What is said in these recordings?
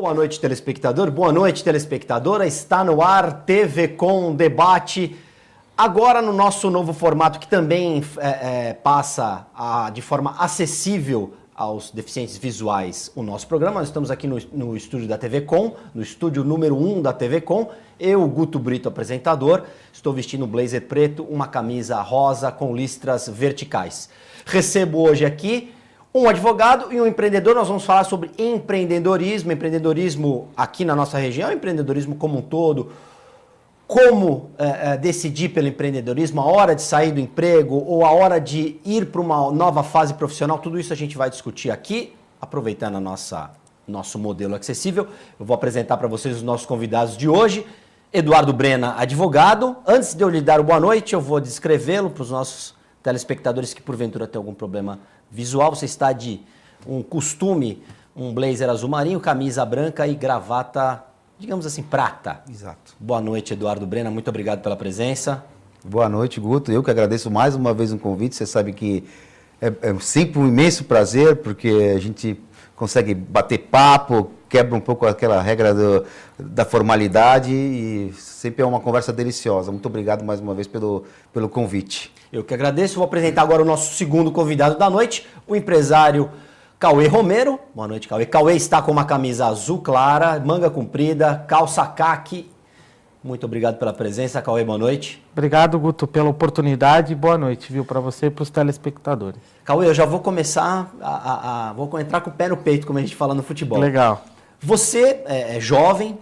Boa noite, telespectador. Boa noite, telespectadora. Está no ar TV Com Debate. Agora no nosso novo formato, que também passa de forma acessível aos deficientes visuais o nosso programa. Nós estamos aqui no estúdio da TV Com, no estúdio número 1 da TV Com. Eu, Guto Brito, apresentador, estou vestindo um blazer preto, uma camisa rosa com listras verticais. Recebo hoje aqui um advogado e um empreendedor. Nós vamos falar sobre empreendedorismo aqui na nossa região, empreendedorismo como um todo, como decidir pelo empreendedorismo, a hora de sair do emprego ou a hora de ir para uma nova fase profissional. Tudo isso a gente vai discutir aqui, aproveitando nosso modelo acessível. Eu vou apresentar para vocês os nossos convidados de hoje. Eduardo Brena, advogado. Antes de eu lhe dar o boa noite, eu vou descrevê-lo para os nossos telespectadores que porventura tem algum problema visual. Você está de um costume, um blazer azul marinho, camisa branca e gravata, digamos assim, prata. Exato. Boa noite, Eduardo Brena. Muito obrigado pela presença. Boa noite, Guto. Eu que agradeço mais uma vez o convite. Você sabe que é sempre um imenso prazer, porque a gente consegue bater papo, quebra um pouco aquela regra da formalidade e sempre é uma conversa deliciosa. Muito obrigado mais uma vez pelo convite. Eu que agradeço. Vou apresentar agora o nosso segundo convidado da noite, o empresário Cauê Romero. Boa noite, Cauê. Cauê está com uma camisa azul clara, manga comprida, calça caqui. Muito obrigado pela presença, Cauê. Boa noite. Obrigado, Guto, pela oportunidade. Boa noite, viu, para você e para os telespectadores. Cauê, eu já vou começar, vou entrar com o pé no peito, como a gente fala no futebol. Legal. Você é jovem,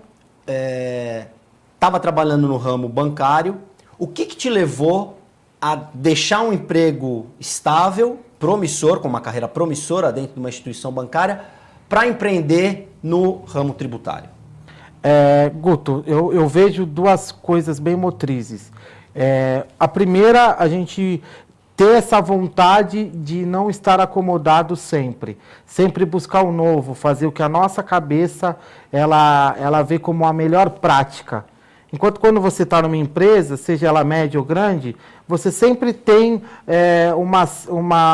estava trabalhando no ramo bancário. O que te levou a deixar um emprego estável, promissor, com uma carreira promissora dentro de uma instituição bancária, para empreender no ramo tributário? Guto, eu vejo duas coisas bem motrizes. A primeira, a gente ter essa vontade de não estar acomodado sempre. Sempre buscar o novo, fazer o que a nossa cabeça ela vê como a melhor prática. Enquanto quando você está numa empresa, seja ela média ou grande, você sempre tem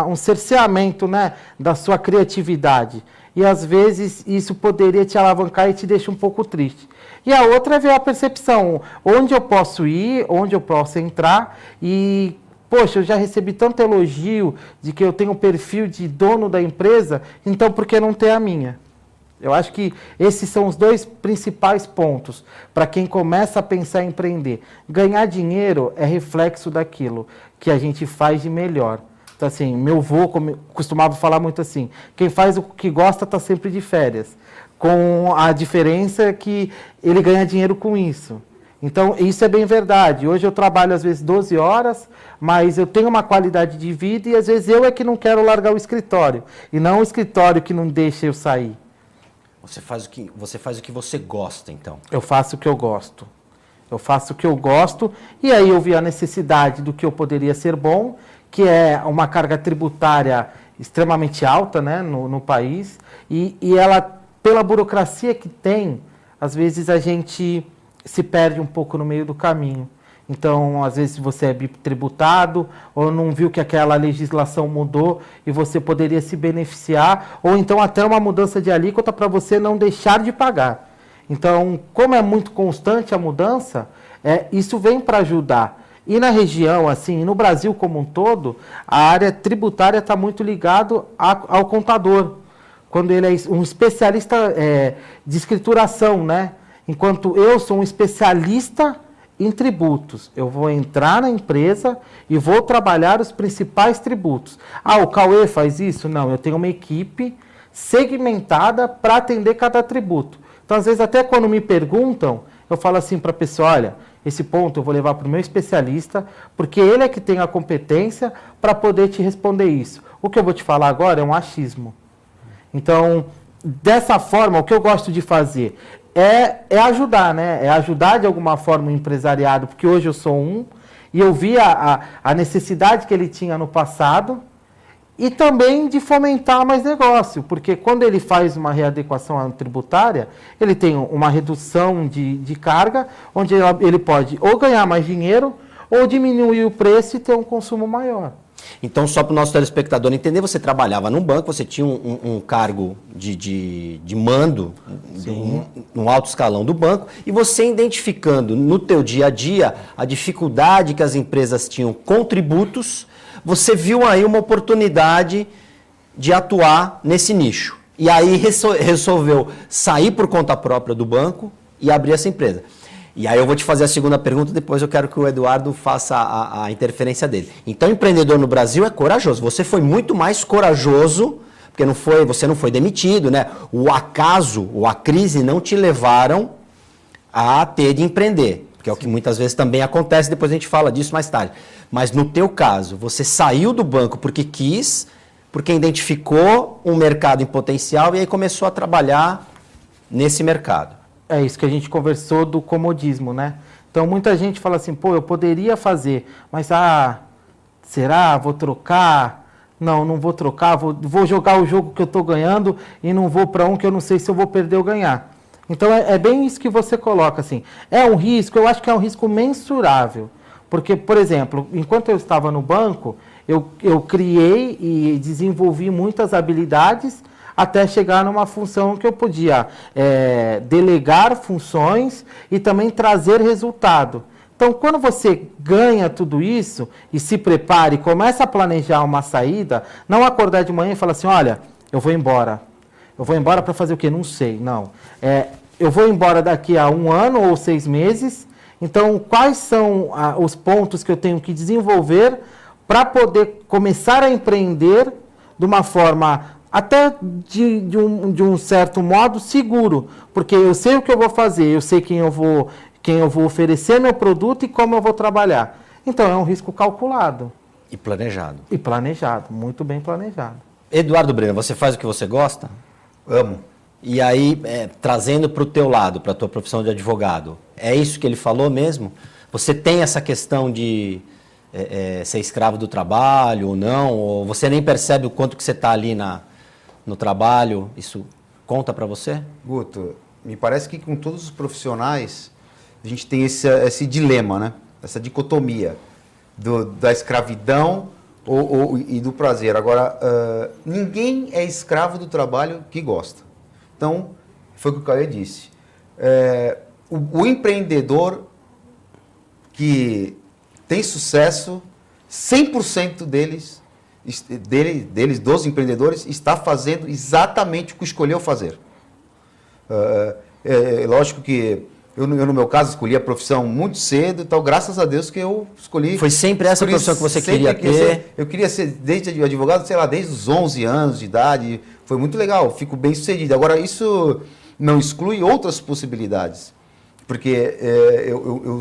um cerceamento, né, da sua criatividade. E às vezes isso poderia te alavancar e te deixa um pouco triste. E a outra é ver a percepção, onde eu posso ir, onde eu posso entrar. E, poxa, eu já recebi tanto elogio de que eu tenho um perfil de dono da empresa, então por que não ter a minha? Eu acho que esses são os dois principais pontos para quem começa a pensar em empreender. Ganhar dinheiro é reflexo daquilo que a gente faz de melhor. Então, assim, meu avô costumava falar muito assim, quem faz o que gosta está sempre de férias, com a diferença que ele ganha dinheiro com isso. Então, isso é bem verdade. Hoje eu trabalho, às vezes, 12 horas, mas eu tenho uma qualidade de vida e, às vezes, eu é que não quero largar o escritório, e não o escritório que não deixa eu sair. Você faz o que você gosta, então? Eu faço o que eu gosto. Eu faço o que eu gosto, e aí eu vi a necessidade do que eu poderia ser bom, que é uma carga tributária extremamente alta, né, no país, e ela, pela burocracia que tem, às vezes a gente se perde um pouco no meio do caminho. Então, às vezes você é bitributado, ou não viu que aquela legislação mudou e você poderia se beneficiar, ou então até uma mudança de alíquota para você não deixar de pagar. Então, como é muito constante a mudança, isso vem para ajudar. E na região, assim, no Brasil como um todo, a área tributária está muito ligada ao contador, quando ele é um especialista de escrituração, né? Enquanto eu sou um especialista em tributos, eu vou entrar na empresa e vou trabalhar os principais tributos. Ah, o Cauê faz isso? Não, eu tenho uma equipe segmentada para atender cada tributo. Então, às vezes, até quando me perguntam, eu falo assim para a pessoa, olha, esse ponto eu vou levar para o meu especialista, porque ele é que tem a competência para poder te responder isso. O que eu vou te falar agora é um achismo. Então, dessa forma, o que eu gosto de fazer é ajudar, né? É ajudar de alguma forma o empresariado, porque hoje eu sou e eu vi a necessidade que ele tinha no passado, e também de fomentar mais negócio, porque quando ele faz uma readequação tributária, ele tem uma redução de carga, onde ele pode ou ganhar mais dinheiro, ou diminuir o preço e ter um consumo maior. Então, só para o nosso telespectador entender, você trabalhava num banco, você tinha um cargo de mando, num alto escalão do banco, e você identificando no teu dia a dia a dificuldade que as empresas tinham com tributos, você viu aí uma oportunidade de atuar nesse nicho. E aí resolveu sair por conta própria do banco e abrir essa empresa. E aí eu vou te fazer a segunda pergunta, depois eu quero que o Eduardo faça a interferência dele. Então, empreendedor no Brasil é corajoso. Você foi muito mais corajoso, porque você não foi demitido, né? O acaso ou a crise não te levaram a ter de empreender, que é o que muitas vezes também acontece, depois a gente fala disso mais tarde. Mas no teu caso, você saiu do banco porque quis, porque identificou um mercado em potencial e aí começou a trabalhar nesse mercado. É isso que a gente conversou do comodismo, né? Então, muita gente fala assim, pô, eu poderia fazer, mas, será? Vou trocar? Não, não vou trocar, vou jogar o jogo que eu estou ganhando e não vou para um que eu não sei se eu vou perder ou ganhar. Então, é bem isso que você coloca, assim. É um risco, eu acho que é um risco mensurável. Porque, por exemplo, enquanto eu estava no banco, eu criei e desenvolvi muitas habilidades até chegar numa função que eu podia delegar funções e também trazer resultado. Então, quando você ganha tudo isso e se prepara e começa a planejar uma saída, não acordar de manhã e falar assim, olha, eu vou embora. Eu vou embora para fazer o quê? Não sei, não. Eu vou embora daqui a 1 ano ou 6 meses, então quais são os pontos que eu tenho que desenvolver para poder começar a empreender de uma forma até de um certo modo seguro, porque eu sei o que eu vou fazer, eu sei quem eu vou oferecer meu produto e como eu vou trabalhar. Então é um risco calculado. E planejado. E planejado, muito bem planejado. Eduardo Breno, você faz o que você gosta? Amo. E aí, trazendo para o teu lado, para a tua profissão de advogado, é isso que ele falou mesmo? Você tem essa questão de ser escravo do trabalho ou não? Ou você nem percebe o quanto que você está ali no trabalho? Isso conta para você? Guto, me parece que com todos os profissionais a gente tem esse dilema, né? Essa dicotomia da escravidão e do prazer. Agora, ninguém é escravo do trabalho que gosta. Então, foi o que o Cauê disse. O empreendedor que tem sucesso, 100% deles, dos empreendedores, está fazendo exatamente o que escolheu fazer. Lógico que eu, no meu caso, escolhi a profissão muito cedo, então, graças a Deus que eu escolhi... Foi sempre essa profissão que você queria ter? Eu queria ser, desde advogado, sei lá, desde os 11 anos de idade. Foi muito legal, fico bem sucedido. Agora, isso não exclui outras possibilidades. Porque eu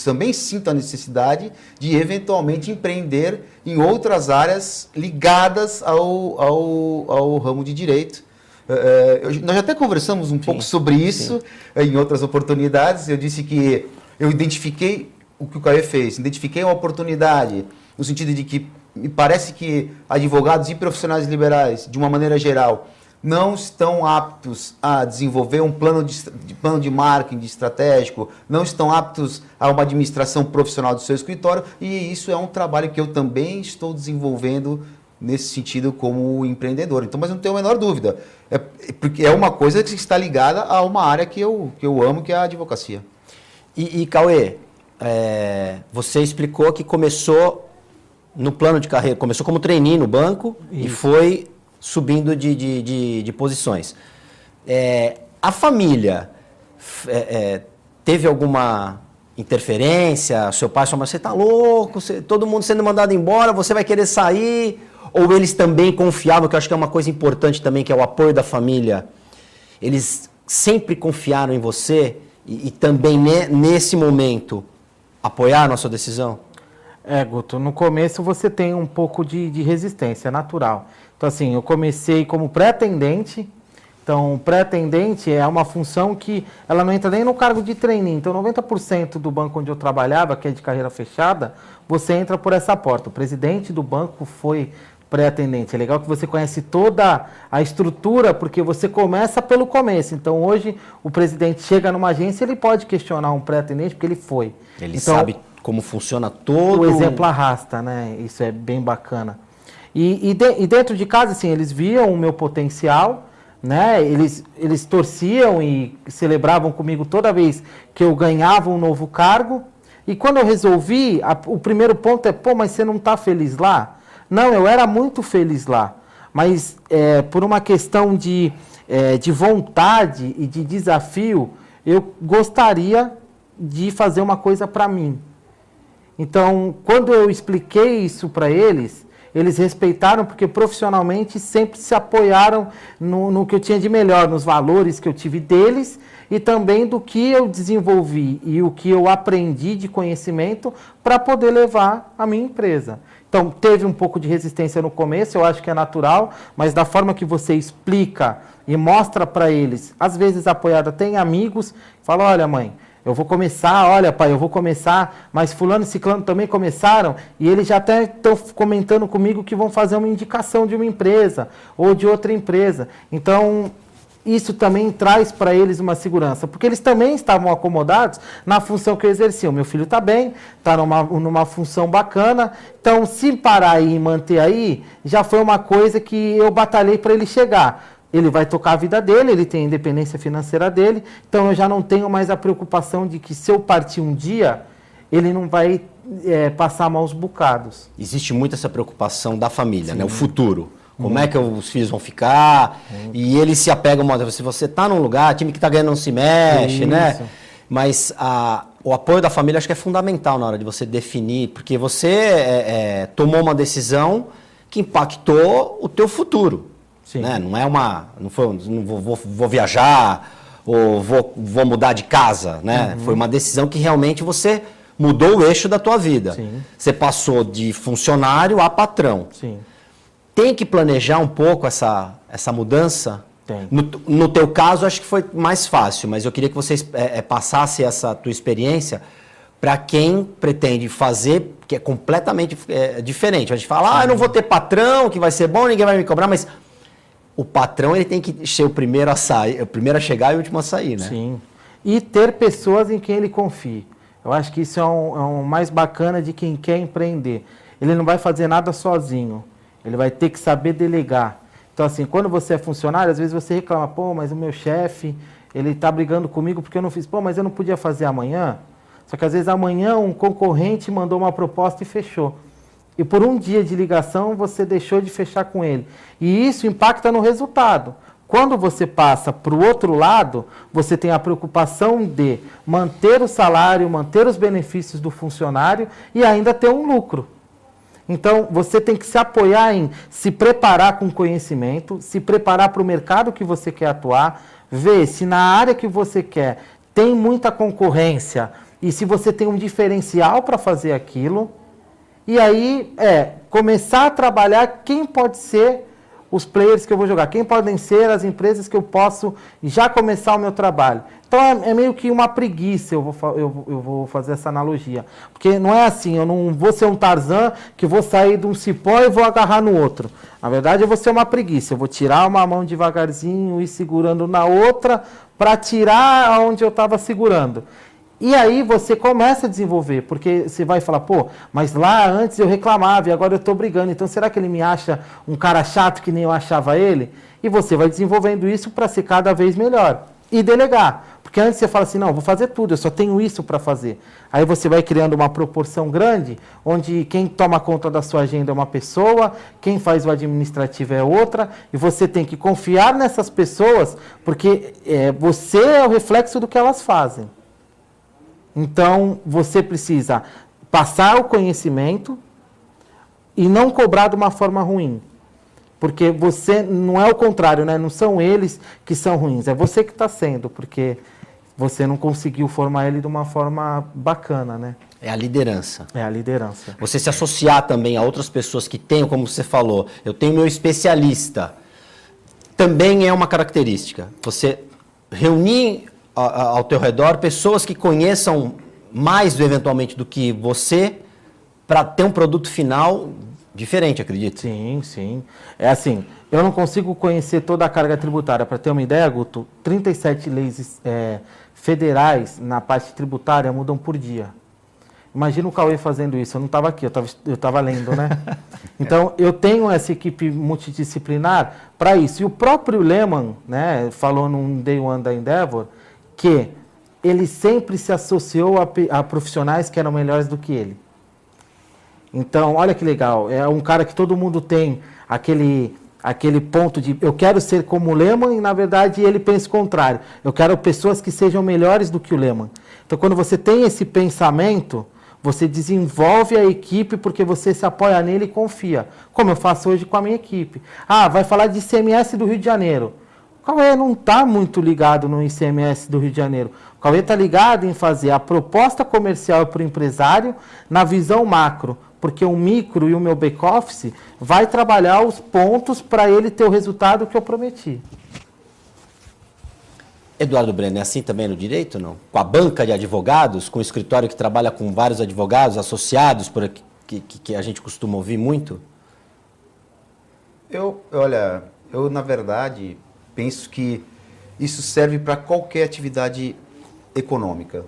também sinto a necessidade de, eventualmente, empreender em outras áreas ligadas ao ramo de direito. Nós já até conversamos um pouco sobre isso em outras oportunidades. Eu disse que eu identifiquei o que o Cauê fez, identifiquei uma oportunidade, no sentido de que me parece que advogados e profissionais liberais, de uma maneira geral, não estão aptos a desenvolver um plano de marketing estratégico, não estão aptos a uma administração profissional do seu escritório, e isso é um trabalho que eu também estou desenvolvendo nesse sentido como empreendedor. Então, mas eu não tenho a menor dúvida, porque é uma coisa que está ligada a uma área que eu amo, que é a advocacia. E Cauê, você explicou que começou no plano de carreira, começou como trainee no banco e foi subindo de posições. A família teve alguma interferência? Seu pai, sua mãe, você está louco? Todo mundo sendo mandado embora, você vai querer sair? Ou eles também confiavam, que eu acho que é uma coisa importante também, que é o apoio da família. Eles sempre confiaram em você e também nesse momento apoiaram a sua decisão? Guto, no começo você tem um pouco de resistência, é natural. Então, assim, eu comecei como pré-atendente. Então, pré-atendente é uma função que ela não entra nem no cargo de trainee. Então, 90% do banco onde eu trabalhava, que é de carreira fechada, você entra por essa porta. O presidente do banco foi pré-atendente. É legal que você conhece toda a estrutura, porque você começa pelo começo. Então, hoje, o presidente chega numa agência, ele pode questionar um pré-atendente, porque ele foi. Ele então, sabe como funciona todo... O exemplo arrasta, né? Isso é bem bacana. E dentro de casa, assim, eles viam o meu potencial, né? Eles torciam e celebravam comigo toda vez que eu ganhava um novo cargo. E quando eu resolvi, o primeiro ponto é, pô, mas você não está feliz lá? Não, eu era muito feliz lá. Mas por uma questão de vontade e de desafio, eu gostaria de fazer uma coisa para mim. Então, quando eu expliquei isso para eles, eles respeitaram porque profissionalmente sempre se apoiaram no que eu tinha de melhor, nos valores que eu tive deles e também do que eu desenvolvi e o que eu aprendi de conhecimento para poder levar a minha empresa. Então, teve um pouco de resistência no começo, eu acho que é natural, mas da forma que você explica e mostra para eles, às vezes apoiado, tem amigos, fala, olha mãe, eu vou começar, olha pai, eu vou começar, mas fulano e ciclano também começaram e eles já até estão comentando comigo que vão fazer uma indicação de uma empresa ou de outra empresa. Então, isso também traz para eles uma segurança, porque eles também estavam acomodados na função que eu exercia. O meu filho está bem, está numa função bacana, então se parar aí e manter aí, já foi uma coisa que eu batalhei para ele chegar. Ele vai tocar a vida dele, ele tem a independência financeira dele, então eu já não tenho mais a preocupação de que se eu partir um dia, ele não vai passar maus bocados. Existe muito essa preocupação da família, né? O futuro. Como é que os filhos vão ficar? E eles se apegam, se você está num lugar, time que está ganhando não se mexe, né? Mas o apoio da família acho que é fundamental na hora de você definir, porque você tomou uma decisão que impactou o teu futuro. Né? Não é vou viajar ou vou mudar de casa, né? Foi uma decisão que realmente você mudou o eixo da tua vida. Sim. Você passou de funcionário a patrão. Sim. Tem que planejar um pouco essa mudança? Tem. No teu caso, acho que foi mais fácil, mas eu queria que você passasse essa tua experiência para quem pretende fazer, que é completamente diferente. A gente fala, eu não vou ter patrão, que vai ser bom, ninguém vai me cobrar, mas o patrão ele tem que ser o primeiro a sair, o primeiro a chegar e o último a sair, né? Sim. E ter pessoas em quem ele confie. Eu acho que isso é um mais bacana de quem quer empreender. Ele não vai fazer nada sozinho. Ele vai ter que saber delegar. Então, assim, quando você é funcionário, às vezes você reclama, pô, mas o meu chefe, ele está brigando comigo porque eu não fiz. Pô, mas eu não podia fazer amanhã? Só que às vezes amanhã um concorrente mandou uma proposta e fechou. E por um dia de ligação você deixou de fechar com ele. E isso impacta no resultado. Quando você passa para o outro lado, você tem a preocupação de manter o salário, manter os benefícios do funcionário e ainda ter um lucro. Então, você tem que se apoiar em se preparar com conhecimento, se preparar para o mercado que você quer atuar, ver se na área que você quer tem muita concorrência e se você tem um diferencial para fazer aquilo. E aí, começar a trabalhar quem pode ser os players que eu vou jogar, quem podem ser as empresas que eu posso já começar o meu trabalho. Então, é meio que uma preguiça, eu vou fazer essa analogia. Porque não é assim, eu não vou ser um Tarzan que vou sair de um cipó e vou agarrar no outro. Na verdade, eu vou ser uma preguiça, eu vou tirar uma mão devagarzinho e segurando na outra para tirar onde eu estava segurando. E aí você começa a desenvolver, porque você vai falar, pô, mas lá antes eu reclamava e agora eu estou brigando, então será que ele me acha um cara chato que nem eu achava ele? E você vai desenvolvendo isso para ser cada vez melhor. E delegar, porque antes você fala assim, não, vou fazer tudo, eu só tenho isso para fazer. Aí você vai criando uma proporção grande, onde quem toma conta da sua agenda é uma pessoa, quem faz o administrativo é outra, e você tem que confiar nessas pessoas, porque você é o reflexo do que elas fazem. Então, você precisa passar o conhecimento e não cobrar de uma forma ruim. Porque você, não é o contrário, né? Não são eles que são ruins, é você que está sendo, porque você não conseguiu formar ele de uma forma bacana, né? É a liderança. É a liderança. Você se associar também a outras pessoas que tenham, como você falou, eu tenho meu especialista, também é uma característica. Você reunir ao teu redor pessoas que conheçam mais eventualmente do que você para ter um produto final diferente, acredito. Sim, sim. É assim, eu não consigo conhecer toda a carga tributária. Para ter uma ideia, Guto, 37 leis federais na parte tributária mudam por dia. Imagina o Cauê fazendo isso. Eu não estava aqui, eu estava lendo, né? Então, eu tenho essa equipe multidisciplinar para isso. E o próprio Lehman, né, falou num Day One da Endeavor, que ele sempre se associou a profissionais que eram melhores do que ele. Então, olha que legal. É um cara que todo mundo tem aquele ponto de eu quero ser como o Lehman e, na verdade, ele pensa o contrário. Eu quero pessoas que sejam melhores do que o Lehman. Então, quando você tem esse pensamento, você desenvolve a equipe porque você se apoia nele e confia. Como eu faço hoje com a minha equipe. Ah, vai falar de ICMS do Rio de Janeiro. O Cauê não está muito ligado no ICMS do Rio de Janeiro. O Cauê está ligado em fazer a proposta comercial para o empresário na visão macro. Porque o micro e o meu back-office vai trabalhar os pontos para ele ter o resultado que eu prometi. Eduardo Brenner, é assim também no direito, não? Com a banca de advogados, com o escritório que trabalha com vários advogados associados, por aqui, que a gente costuma ouvir muito? Olha, na verdade, penso que isso serve para qualquer atividade econômica.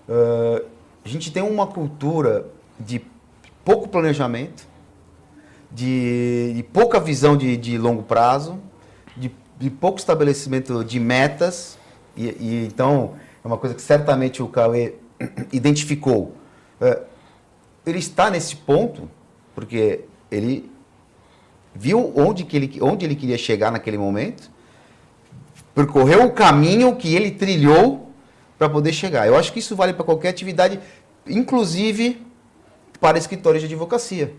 A gente tem uma cultura de pouco planejamento, de pouca visão de longo prazo, de pouco estabelecimento de metas, e então é uma coisa que certamente o Cauê identificou. Ele está nesse ponto porque ele viu onde ele queria chegar naquele momento, percorreu o caminho que ele trilhou para poder chegar. Eu acho que isso vale para qualquer atividade, inclusive para escritórios de advocacia.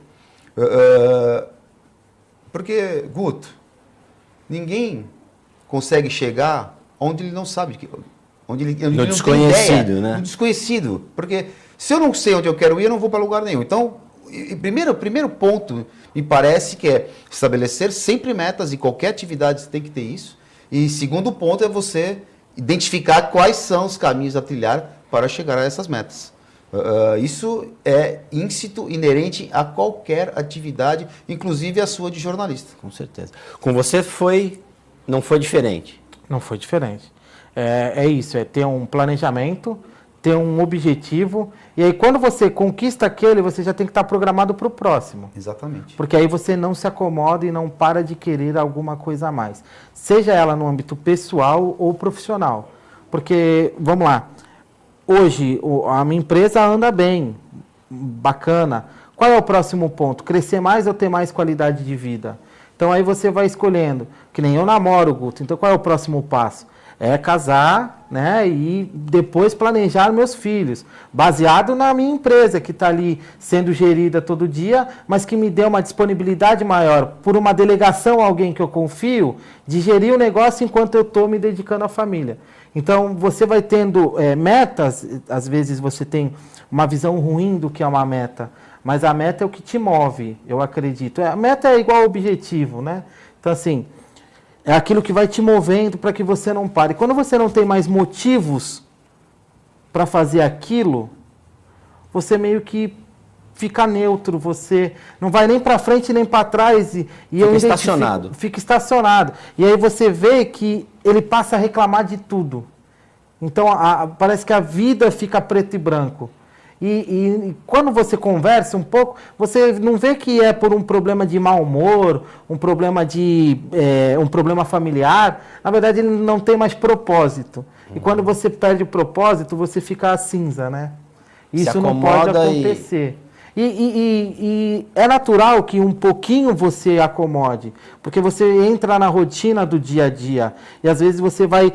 Porque, Guto, ninguém consegue chegar onde ele não sabe, onde ele no não desconhecido, tem ideia, né? no desconhecido. Porque se eu não sei onde eu quero ir, eu não vou para lugar nenhum. Então, primeiro ponto, me parece que é estabelecer sempre metas, e qualquer atividade você tem que ter isso. E segundo ponto é você identificar quais são os caminhos a trilhar para chegar a essas metas. Isso é íncito, inerente a qualquer atividade, inclusive a sua de jornalista. Com certeza. Com você não foi diferente? Não foi diferente. É isso, é ter um planejamento, ter um objetivo, e aí quando você conquista aquele, você já tem que estar programado para o próximo. Exatamente. Porque aí você não se acomoda e não para de querer alguma coisa a mais. Seja ela no âmbito pessoal ou profissional. Porque, vamos lá, hoje a minha empresa anda bem, bacana. Qual é o próximo ponto? Crescer mais ou ter mais qualidade de vida? Então aí você vai escolhendo, que nem eu namoro, Guto. Então qual é o próximo passo? É casar, né, e depois planejar meus filhos, baseado na minha empresa, que está ali sendo gerida todo dia, mas que me dê uma disponibilidade maior, por uma delegação a alguém que eu confio, de gerir o negócio enquanto eu estou me dedicando à família. Então, você vai tendo metas, às vezes você tem uma visão ruim do que é uma meta, mas a meta é o que te move, eu acredito. A meta é igual ao objetivo, né? Então, assim, é aquilo que vai te movendo para que você não pare. Quando você não tem mais motivos para fazer aquilo, você meio que fica neutro, você não vai nem para frente nem para trás. Fica estacionado. Fica estacionado. E aí você vê que ele passa a reclamar de tudo. Então parece que a vida fica preto e branco. E quando você conversa um pouco, você não vê que é por um problema de mau humor, um problema familiar. Na verdade, ele não tem mais propósito. E quando você perde o propósito, você fica cinza, né? Isso não pode acontecer. E é natural que um pouquinho você acomode, porque você entra na rotina do dia a dia. E às vezes você vai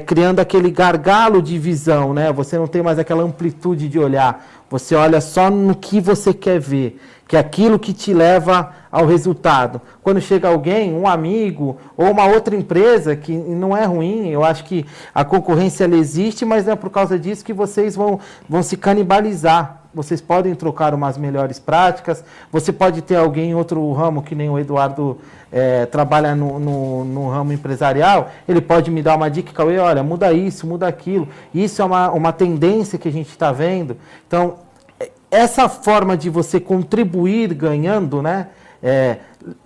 criando aquele gargalo de visão, né? Você não tem mais aquela amplitude de olhar. Você olha só no que você quer ver, que é aquilo que te leva ao resultado. Quando chega alguém, um amigo ou uma outra empresa, que não é ruim, eu acho que a concorrência ela existe, mas não é por causa disso que vocês vão se canibalizar. Vocês podem trocar umas melhores práticas, você pode ter alguém em outro ramo, que nem o Eduardo trabalha no ramo empresarial, ele pode me dar uma dica, Cauê, olha, muda isso, muda aquilo. Isso é uma tendência que a gente está vendo. Então, essa forma de você contribuir ganhando, né?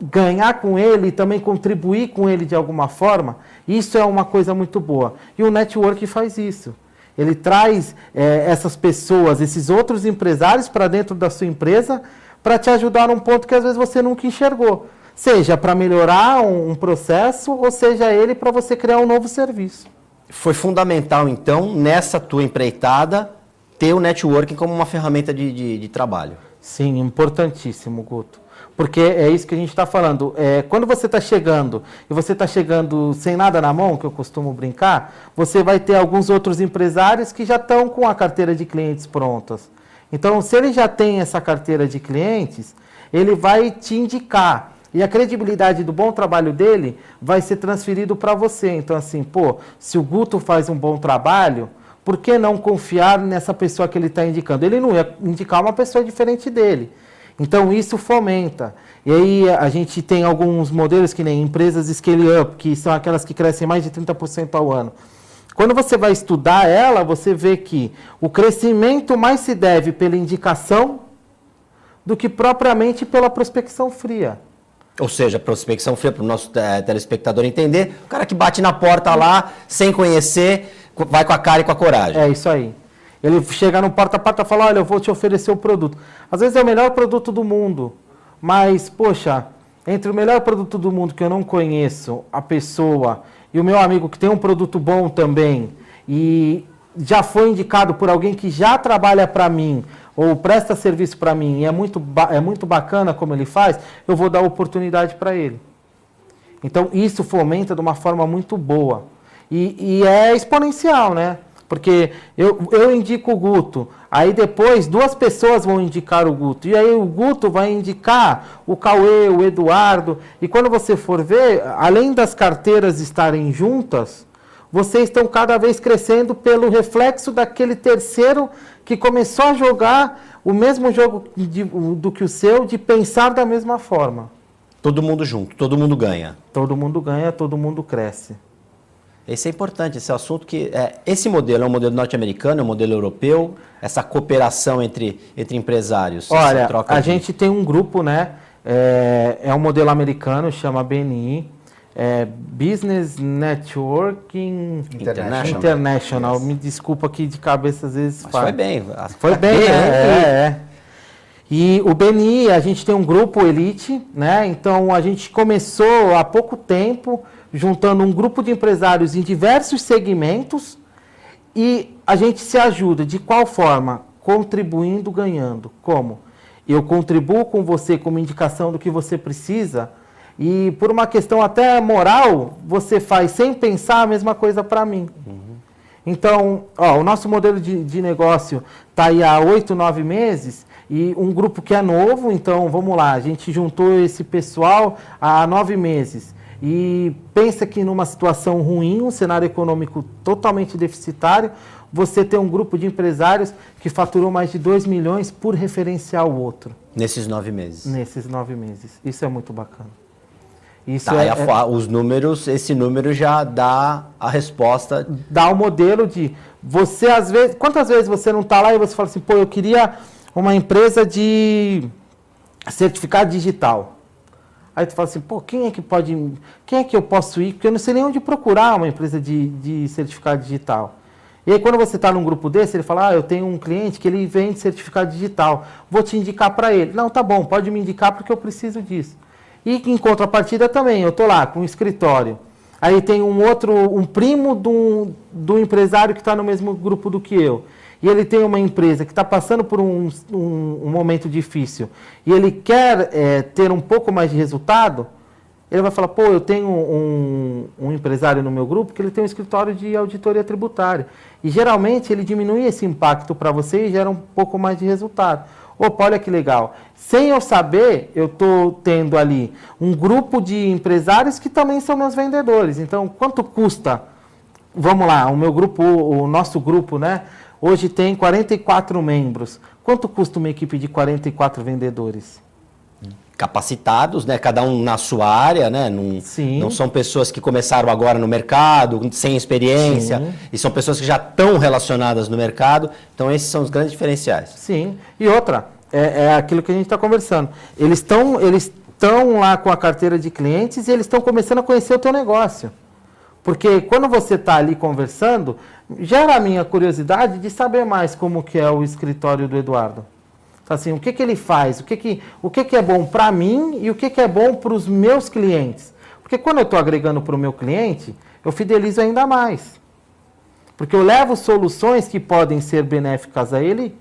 Ganhar com ele e também contribuir com ele de alguma forma, isso é uma coisa muito boa. E o network faz isso. Ele traz essas pessoas, esses outros empresários para dentro da sua empresa para te ajudar num ponto que às vezes você nunca enxergou. Seja para melhorar um processo, ou seja ele para você criar um novo serviço. Foi fundamental, então, nessa tua empreitada, ter o networking como uma ferramenta de trabalho. Sim, importantíssimo, Guto. Porque é isso que a gente está falando. Quando você está chegando, e você está chegando sem nada na mão, que eu costumo brincar, você vai ter alguns outros empresários que já estão com a carteira de clientes prontas. Então, se ele já tem essa carteira de clientes, ele vai te indicar. E a credibilidade do bom trabalho dele vai ser transferido para você. Então, assim, pô, se o Guto faz um bom trabalho, por que não confiar nessa pessoa que ele está indicando? Ele não ia indicar uma pessoa diferente dele. Então, isso fomenta. E aí, a gente tem alguns modelos que nem empresas scale-up, que são aquelas que crescem mais de 30% ao ano. Quando você vai estudar ela, você vê que o crescimento mais se deve pela indicação do que propriamente pela prospecção fria. Ou seja, prospecção fria, para o nosso telespectador entender, o cara que bate na porta lá, sem conhecer, vai com a cara e com a coragem. É isso aí. Ele chega no porta a porta e fala, olha, eu vou te oferecer o produto. Às vezes é o melhor produto do mundo, mas, poxa, entre o melhor produto do mundo que eu não conheço, a pessoa, e o meu amigo que tem um produto bom também, e já foi indicado por alguém que já trabalha para mim, ou presta serviço para mim, e é muito bacana como ele faz, eu vou dar oportunidade para ele. Então, isso fomenta de uma forma muito boa. E é exponencial, né? Porque eu indico o Guto, aí depois 2 pessoas vão indicar o Guto, e aí o Guto vai indicar o Cauê, o Eduardo, e quando você for ver, além das carteiras estarem juntas, vocês estão cada vez crescendo pelo reflexo daquele terceiro que começou a jogar o mesmo jogo do que o seu, de pensar da mesma forma. Todo mundo junto, todo mundo ganha. Todo mundo ganha, todo mundo cresce. Esse é importante, esse assunto que... esse modelo é um modelo norte-americano, é um modelo europeu, essa cooperação entre empresários. Olha, a gente tem um grupo, né? É um modelo americano, chama BNI, Business Networking International. Me desculpa aqui de cabeça, às vezes... Mas foi bem. Foi bem, E o BNI, a gente tem um grupo elite, né? Então, a gente começou há pouco tempo, juntando um grupo de empresários em diversos segmentos, e a gente se ajuda. De qual forma? Contribuindo, ganhando. Como? Eu contribuo com você como indicação do que você precisa, e por uma questão até moral, você faz sem pensar a mesma coisa para mim. Então, o nosso modelo de negócio está aí há 8, 9 meses, e um grupo que é novo, então vamos lá, a gente juntou esse pessoal há 9 meses. E pensa que numa situação ruim, um cenário econômico totalmente deficitário, você tem um grupo de empresários que faturou mais de 2 milhões por referenciar o outro. Nesses 9 meses. Nesses 9 meses. Isso é muito bacana. Isso os números, esse número já dá a resposta. Dá o modelo de você, às vezes, quantas vezes você não está lá e você fala assim, pô, eu queria uma empresa de certificado digital. Aí tu fala assim, pô, quem é que eu posso ir? Porque eu não sei nem onde procurar uma empresa de certificado digital. E aí quando você está num grupo desse, ele fala, eu tenho um cliente que ele vende certificado digital, vou te indicar para ele. Não, tá bom, pode me indicar porque eu preciso disso. E em contrapartida também, eu estou lá com um escritório. Aí tem um primo do empresário que está no mesmo grupo do que eu. E ele tem uma empresa que está passando por um momento difícil e ele quer ter um pouco mais de resultado, ele vai falar, pô, eu tenho um empresário no meu grupo que ele tem um escritório de auditoria tributária. E geralmente ele diminui esse impacto para você e gera um pouco mais de resultado. Opa, olha que legal. Sem eu saber, eu estou tendo ali um grupo de empresários que também são meus vendedores. Então, quanto custa? Vamos lá, o nosso grupo, né? Hoje tem 44 membros. Quanto custa uma equipe de 44 vendedores? Capacitados, né? Cada um na sua área, né? Não são pessoas que começaram agora no mercado, sem experiência, sim, e são pessoas que já estão relacionadas no mercado. Então, esses são os grandes diferenciais. Sim. E outra, é aquilo que a gente está conversando. Eles estão lá com a carteira de clientes e eles estão começando a conhecer o teu negócio. Porque quando você está ali conversando, gera a minha curiosidade de saber mais como que é o escritório do Eduardo. Assim, o que ele faz, o que é bom para mim e o que é bom para os meus clientes. Porque quando eu estou agregando para o meu cliente, eu fidelizo ainda mais. Porque eu levo soluções que podem ser benéficas a ele,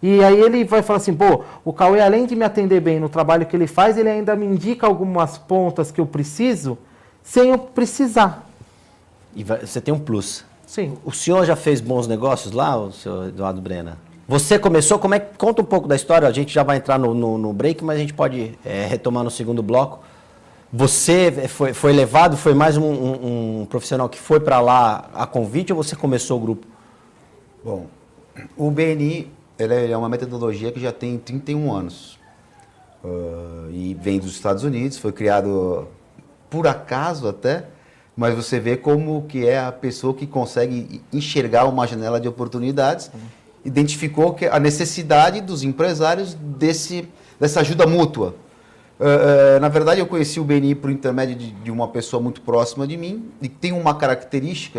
e aí ele vai falar assim, pô, o Cauê, além de me atender bem no trabalho que ele faz, ele ainda me indica algumas pontas que eu preciso, sem eu precisar. E você tem um plus. Sim. O senhor já fez bons negócios lá, o senhor Eduardo Brena? Você começou, conta um pouco da história, a gente já vai entrar no break, mas a gente pode retomar no segundo bloco. Você foi levado, foi mais um profissional que foi para lá a convite ou você começou o grupo? Bom, o BNI ele é uma metodologia que já tem 31 anos e vem dos Estados Unidos, foi criado por acaso até, mas você vê como que é a pessoa que consegue enxergar uma janela de oportunidades, identificou que a necessidade dos empresários dessa ajuda mútua. Na verdade, eu conheci o BNI por intermédio de uma pessoa muito próxima de mim e tem uma característica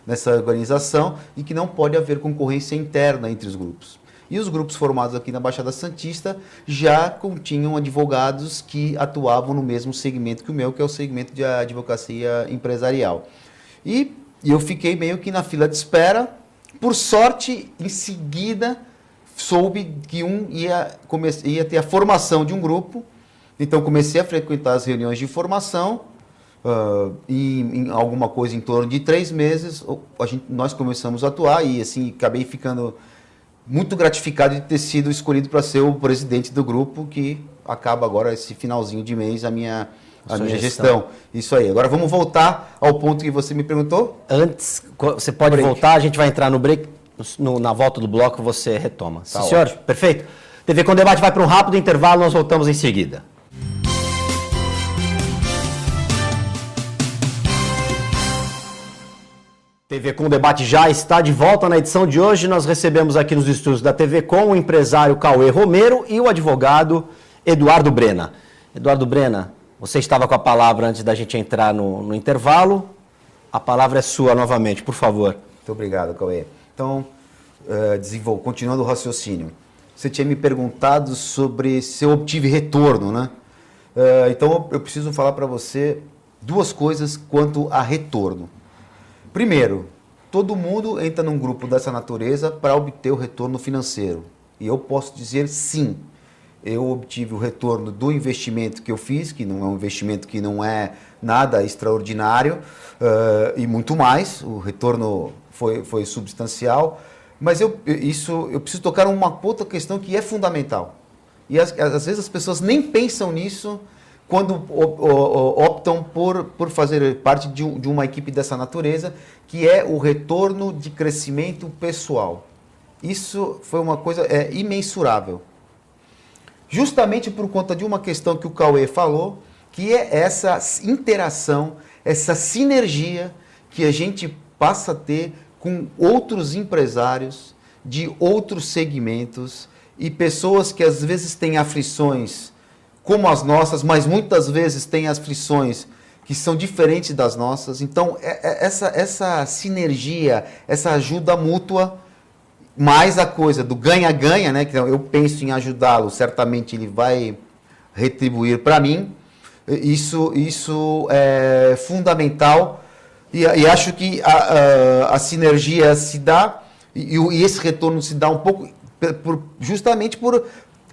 nessa organização e que não pode haver concorrência interna entre os grupos. E os grupos formados aqui na Baixada Santista já continham advogados que atuavam no mesmo segmento que o meu, que é o segmento de advocacia empresarial. E eu fiquei meio que na fila de espera. Por sorte, em seguida, soube que ia ter a formação de um grupo. Então, comecei a frequentar as reuniões de formação e em alguma coisa em torno de 3 meses, nós começamos a atuar e assim, acabei ficando muito gratificado de ter sido escolhido para ser o presidente do grupo, que acaba agora esse finalzinho de mês a minha gestão. Isso aí. Agora vamos voltar ao ponto que você me perguntou. Antes, você pode voltar, a gente vai entrar no break, na volta do bloco você retoma. Sim, senhor? Perfeito. TV Com Debate vai para um rápido intervalo, nós voltamos em seguida. TV Com Debate já está de volta. Na edição de hoje, nós recebemos aqui nos estúdios da TV Com o empresário Cauê Romero e o advogado Eduardo Brena. Eduardo Brena, você estava com a palavra antes da gente entrar no intervalo. A palavra é sua novamente, por favor. Muito obrigado, Cauê. Então, continuando o raciocínio. Você tinha me perguntado sobre se eu obtive retorno, né? Então, eu preciso falar para você 2 coisas quanto a retorno. Primeiro, todo mundo entra num grupo dessa natureza para obter o retorno financeiro. E eu posso dizer sim. Eu obtive o retorno do investimento que eu fiz, que não é um investimento que não é nada extraordinário, e muito mais. O retorno foi substancial. Mas eu preciso tocar uma outra questão que é fundamental. E às vezes as pessoas nem pensam nisso quando optam por fazer parte de uma equipe dessa natureza, que é o retorno de crescimento pessoal. Isso foi uma coisa imensurável. Justamente por conta de uma questão que o Cauê falou, que é essa interação, essa sinergia que a gente passa a ter com outros empresários de outros segmentos e pessoas que às vezes têm aflições como as nossas, mas muitas vezes têm aflições que são diferentes das nossas. Então, essa sinergia, essa ajuda mútua, mais a coisa do ganha-ganha, né? Que eu penso em ajudá-lo, certamente ele vai retribuir para mim. Isso é fundamental e acho que a sinergia se dá e esse retorno se dá um pouco justamente por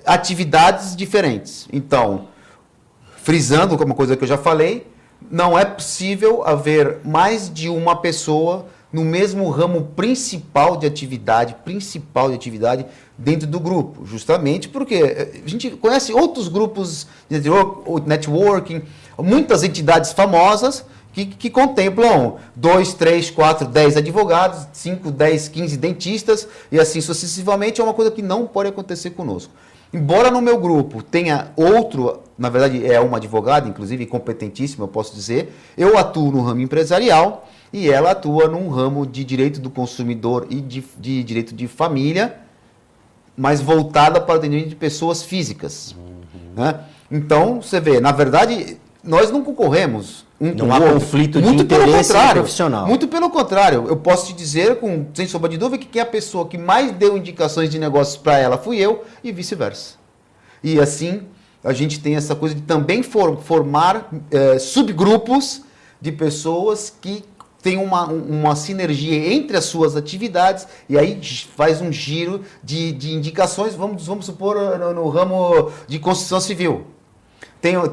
atividades diferentes. Então, frisando uma coisa que eu já falei, não é possível haver mais de uma pessoa no mesmo ramo principal de atividade dentro do grupo, justamente porque a gente conhece outros grupos de networking, muitas entidades famosas que contemplam 2, 3, 4, 10 advogados, 5, 10, 15 dentistas e assim sucessivamente. É uma coisa que não pode acontecer conosco. Embora no meu grupo tenha outro, na verdade é uma advogada, inclusive competentíssima, eu posso dizer, eu atuo no ramo empresarial e ela atua num ramo de direito do consumidor e de direito de família, mas voltada para o atendimento de pessoas físicas. Né? Então, você vê, na verdade, nós não concorremos Não com há o outro. conflito de Muito pelo interesse contrário, profissional. Muito pelo contrário. Eu posso te dizer, sem sombra de dúvida, que quem é a pessoa que mais deu indicações de negócios para ela fui eu e vice-versa. E assim, a gente tem essa coisa de também formar subgrupos de pessoas que têm uma sinergia entre as suas atividades e aí faz um giro de indicações, vamos supor, no ramo de construção civil.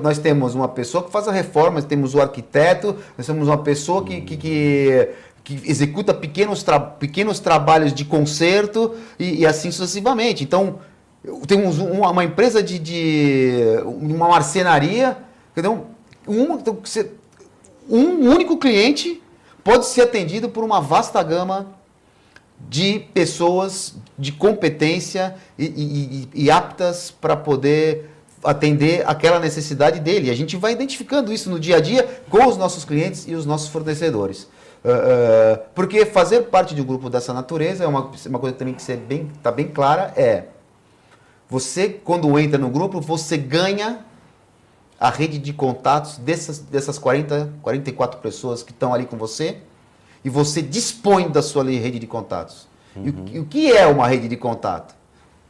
Nós temos uma pessoa que faz a reforma, nós temos o arquiteto, nós temos uma pessoa que executa pequenos trabalhos de conserto e assim sucessivamente. Então, temos uma empresa uma marcenaria, entendeu? Um único cliente pode ser atendido por uma vasta gama de pessoas de competência e aptas para poder atender aquela necessidade dele. E a gente vai identificando isso no dia a dia com os nossos clientes e os nossos fornecedores. Porque fazer parte de um grupo dessa natureza é uma coisa também que está bem clara, você, quando entra no grupo, você ganha a rede de contatos dessas 44 pessoas que estão ali com você e você dispõe da sua rede de contatos. E o que é uma rede de contato?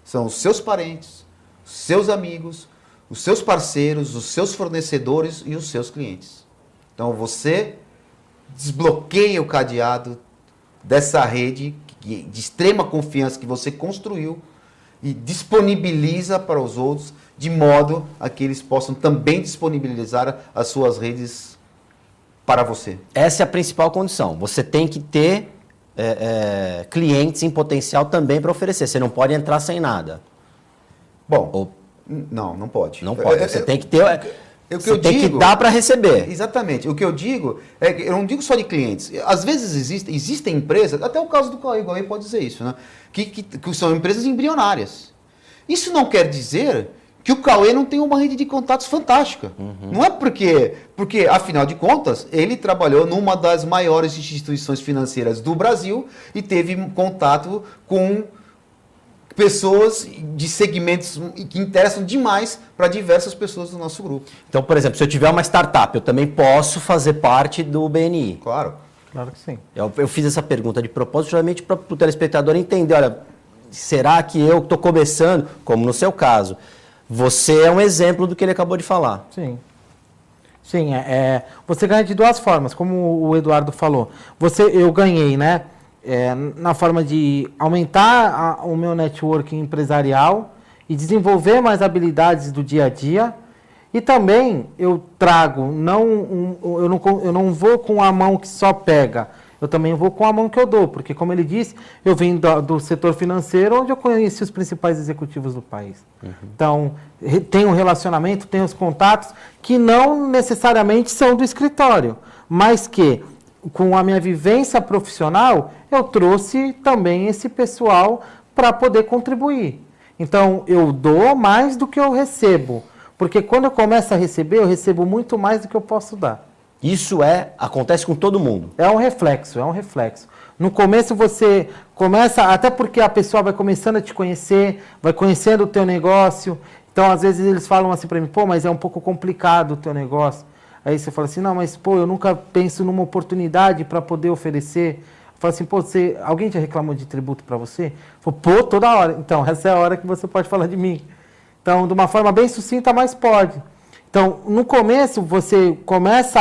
São os seus parentes, os seus amigos, os seus parceiros, os seus fornecedores e os seus clientes. Então você desbloqueia o cadeado dessa rede de extrema confiança que você construiu e disponibiliza para os outros de modo a que eles possam também disponibilizar as suas redes para você. Essa é a principal condição. Você tem que ter clientes em potencial também para oferecer. Você não pode entrar sem nada. Não pode. Não pode. Você tem que ter... Você tem que dar para receber. Exatamente. O que eu digo é que eu não digo só de clientes. Às vezes existem empresas, até o caso do Cauê pode dizer isso, né? Que são empresas embrionárias. Isso não quer dizer que o Cauê não tem uma rede de contatos fantástica. Não é porque, afinal de contas, ele trabalhou numa das maiores instituições financeiras do Brasil e teve contato com pessoas de segmentos que interessam demais para diversas pessoas do nosso grupo. Então, por exemplo, se eu tiver uma startup, eu também posso fazer parte do BNI. Claro. Claro que sim. Eu fiz essa pergunta de propósito justamente para o telespectador entender, olha, será que eu estou começando, como no seu caso, você é um exemplo do que ele acabou de falar. Sim. Sim, você ganha de duas formas, como o Eduardo falou. Eu ganhei, né? Na forma de aumentar o meu networking empresarial e desenvolver mais habilidades do dia a dia. E também eu trago, eu não vou com a mão que só pega, eu também vou com a mão que eu dou, porque como ele disse, eu vim do setor financeiro, onde eu conheci os principais executivos do país. Então, tenho um relacionamento, tenho os contatos, que não necessariamente são do escritório, mas que, com a minha vivência profissional, eu trouxe também esse pessoal para poder contribuir. Então, eu dou mais do que eu recebo. Porque quando eu começo a receber, eu recebo muito mais do que eu posso dar. Isso acontece com todo mundo. É um reflexo. No começo você começa, até porque a pessoa vai começando a te conhecer, vai conhecendo o teu negócio. Então, às vezes eles falam assim para mim, mas é um pouco complicado o teu negócio. Aí você fala assim, não, mas eu nunca penso numa oportunidade para poder oferecer. Eu falo assim, alguém já reclamou de tributo para você? Eu falo, toda hora. Então, essa é a hora que você pode falar de mim. Então, de uma forma bem sucinta, mas pode. Então, no começo, você começa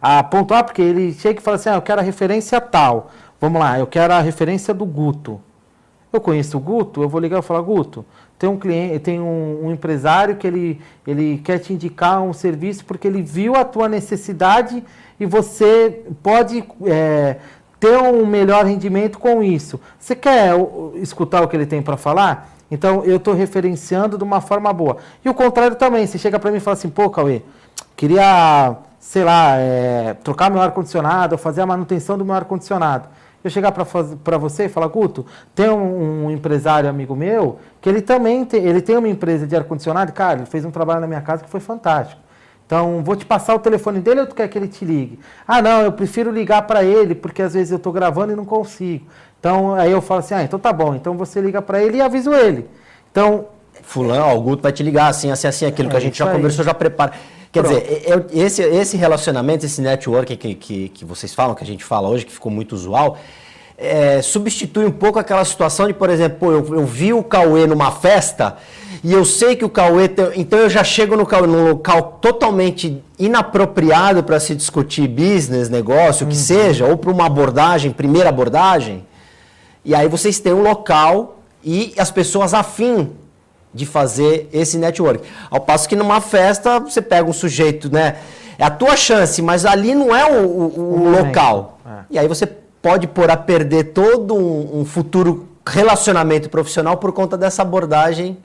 a pontuar, porque ele chega e fala assim, eu quero a referência tal. Vamos lá, eu quero a referência do Guto. Eu conheço o Guto, eu vou ligar e falar, Guto, tem um cliente, tem um empresário que ele quer te indicar um serviço porque ele viu a tua necessidade e você pode ter um melhor rendimento com isso. Você quer escutar o que ele tem para falar? Então, eu estou referenciando de uma forma boa. E o contrário também, você chega para mim e fala assim, Cauê, queria, sei lá, trocar meu ar-condicionado, fazer a manutenção do meu ar-condicionado. Eu chegar para você e falar, Guto, tem um empresário amigo meu, que ele também tem uma empresa de ar-condicionado, cara, ele fez um trabalho na minha casa que foi fantástico. Então, vou te passar o telefone dele ou tu quer que ele te ligue? Ah, não, eu prefiro ligar para ele, porque às vezes eu estou gravando e não consigo. Então, aí eu falo assim, então tá bom, então você liga para ele e avisa ele. Então, fulano, ó, o Guto vai te ligar, assim, aquilo que a gente já conversou, já prepara. Quer dizer, esse relacionamento, esse networking que vocês falam, que a gente fala hoje, que ficou muito usual, substitui um pouco aquela situação de, por exemplo, pô, eu vi o Cauê numa festa e eu sei que o Cauê... Então eu já chego no Cauê num local totalmente inapropriado para se discutir business, negócio, o que seja, ou para uma primeira abordagem, e aí vocês têm um local e as pessoas afim de fazer esse network. Ao passo que numa festa, você pega um sujeito, né? É a tua chance, mas ali não é o local. E aí você pode pôr a perder todo um futuro relacionamento profissional por conta dessa abordagem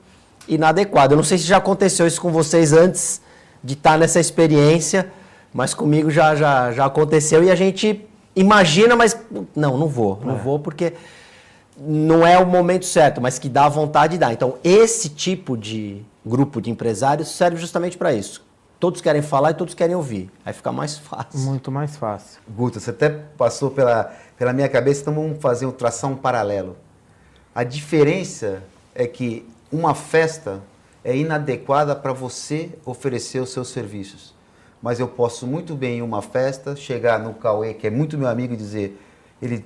inadequada. Eu não sei se já aconteceu isso com vocês antes de estar nessa experiência, mas comigo já aconteceu e a gente imagina, mas não vou porque não é o momento certo, mas que dá vontade de dar. Então, esse tipo de grupo de empresários serve justamente para isso. Todos querem falar e todos querem ouvir. Aí fica mais fácil. Muito mais fácil. Guto, você até passou pela minha cabeça, então vamos traçar um paralelo. A diferença é que uma festa é inadequada para você oferecer os seus serviços. Mas eu posso muito bem em uma festa chegar no Cauê, que é muito meu amigo, e dizer, ele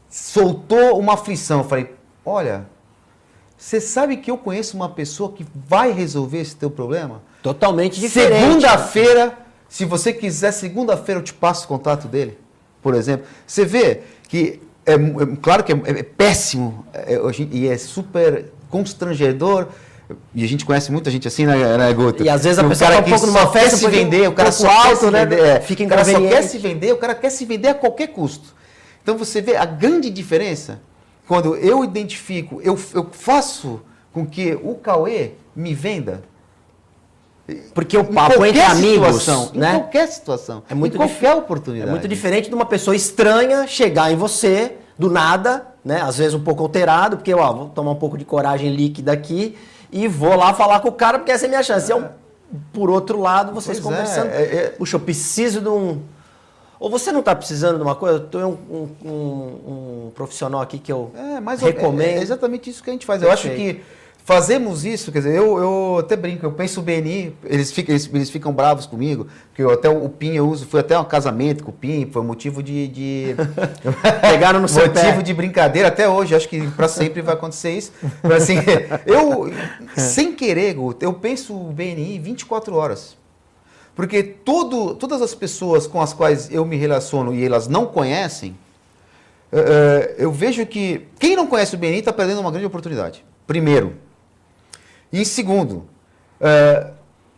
soltou uma aflição. Eu falei, olha, você sabe que eu conheço uma pessoa que vai resolver esse teu problema? Totalmente diferente. Segunda-feira, se você quiser, segunda-feira eu te passo o contato dele, por exemplo. Você vê que, claro que é péssimo e é super constrangedor. E a gente conhece muita gente assim, né, Guto? E às vezes a pessoa está um pouco numa festa, se vender, o cara só alto, né? Fica o cara só quer se vender, o cara quer se vender a qualquer custo. Então você vê a grande diferença quando eu identifico, eu faço com que o Cauê me venda. Porque o papo entre amigos, né? Em qualquer situação, em qualquer oportunidade. É muito diferente de uma pessoa estranha chegar em você do nada, né? Às vezes um pouco alterado, porque vou tomar um pouco de coragem líquida aqui e vou lá falar com o cara porque essa é a minha chance. Por outro lado, vocês conversando, puxa, eu preciso de um... Ou você não está precisando de uma coisa? Eu tenho um profissional aqui que eu recomendo. É exatamente isso que a gente faz. Eu acho que fazemos isso, quer dizer, eu até brinco, eu penso o BNI, eles ficam bravos comigo, porque até o PIN eu uso, foi até um casamento com o PIN, foi motivo de pegaram no seu motivo de brincadeira, até hoje, acho que para sempre vai acontecer isso. Mas, assim, sem querer, Guto, eu penso o BNI 24 horas. Porque todas as pessoas com as quais eu me relaciono e elas não conhecem, eu vejo que quem não conhece o BNI está perdendo uma grande oportunidade. Primeiro. E segundo,